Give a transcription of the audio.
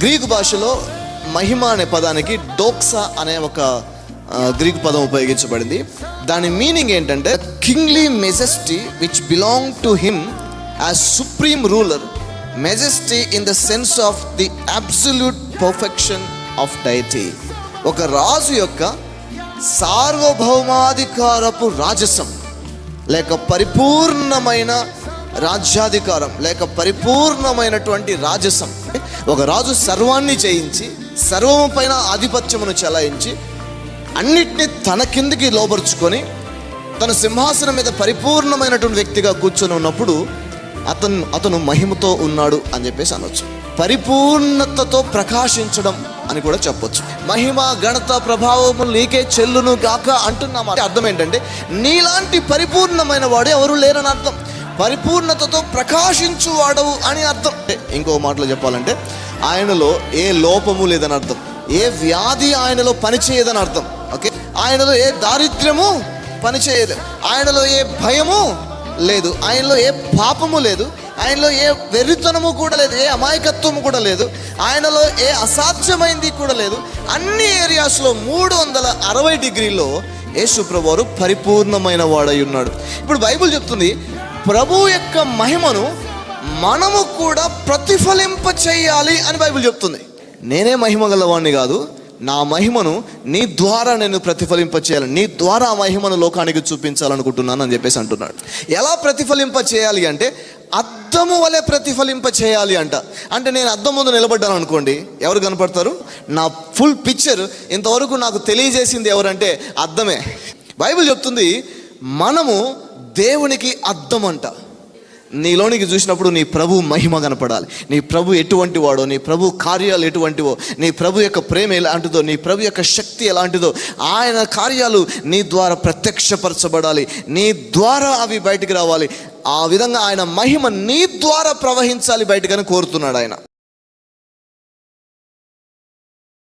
Greek భాషలో మహిమ అనే పదానికి డోక్సా అనే ఒక గ్రీకు పదం ఉపయోగించబడింది. దాని మీనింగ్ ఏంటంటే kingly majesty which belong to him as supreme ruler, majesty in the sense of the absolute perfection of deity. ఒక రాజు యొక్క సార్వభౌమాధికారపు రాజసం లేక పరిపూర్ణమైన రాజ్యాధికారం లేక పరిపూర్ణమైనటువంటి రాజసం. ఒక రాజు సర్వాన్ని జయించి సర్వము పైన ఆధిపత్యమును చెలాయించి అన్నిటినీ తన కిందికి లోబరుచుకొని తన సింహాసనం మీద పరిపూర్ణమైనటువంటి వ్యక్తిగా కూర్చొని ఉన్నప్పుడు అతను మహిమతో ఉన్నాడు అని చెప్పేసి అనొచ్చు. పరిపూర్ణతతో ప్రకాశించడం అని కూడా చెప్పొచ్చు. మహిమ ఘనత ప్రభావము నీకే చెల్లును గాక అంటున్నాం. అర్థం ఏంటంటే నీలాంటి పరిపూర్ణమైన వాడు ఎవరు లేరని అర్థం. పరిపూర్ణతతో ప్రకాశించువాడవు అని అర్థం. ఇంకో మాటలో చెప్పాలంటే ఆయనలో ఏ లోపము లేదని అర్థం, ఏ వ్యాధి ఆయనలో పనిచేయదని అర్థం. ఓకే, ఆయనలో ఏ దారిద్ర్యము పనిచేయదు, ఆయనలో ఏ భయము లేదు, ఆయనలో ఏ పాపము లేదు, ఆయనలో ఏ వెర్రితనము కూడా లేదు, ఏ అమాయకత్వము కూడా లేదు, ఆయనలో ఏ అసాధ్యమైంది కూడా లేదు. అన్ని ఏరియాస్లో 360 డిగ్రీలో యేసు ప్రభువారు పరిపూర్ణమైన వాడై ఉన్నాడు. ఇప్పుడు బైబిల్ చెప్తుంది ప్రభు యొక్క మహిమను మనము కూడా ప్రతిఫలింప చేయాలి అని బైబిల్ చెప్తుంది. నేనే మహిమ గలవాణ్ణి కాదు, నా మహిమను నీ ద్వారా నేను ప్రతిఫలింప చేయాలి, నీ ద్వారా ఆ మహిమను లోకానికి చూపించాలనుకుంటున్నాను అని చెప్పేసి అంటున్నాడు. ఎలా ప్రతిఫలింప చేయాలి అంటే అద్దము వలె ప్రతిఫలింప చేయాలి అంట. అంటే నేను అద్దం ముందు నిలబడ్డాను అనుకోండి, ఎవరు కనపడతారు? నా ఫుల్ పిక్చర్ ఇంతవరకు నాకు తెలియజేసింది ఎవరంటే అద్దమే. బైబిల్ చెప్తుంది మనము దేవునికి అద్దం అంట. నీలోనికి చూసినప్పుడు నీ ప్రభు మహిమ కనపడాలి. నీ ప్రభు ఎటువంటి వాడో, నీ ప్రభు కార్యాలు ఎటువంటివో, నీ ప్రభు యొక్క ప్రేమ ఎలాంటిదో, నీ ప్రభు యొక్క శక్తి ఎలాంటిదో, ఆయన కార్యాలు నీ ద్వారా ప్రత్యక్షపరచబడాలి, నీ ద్వారా అవి బయటికి రావాలి. ఆ విధంగా ఆయన మహిమ నీ ద్వారా ప్రవహించాలి బయటకని కోరుతున్నాడు ఆయన.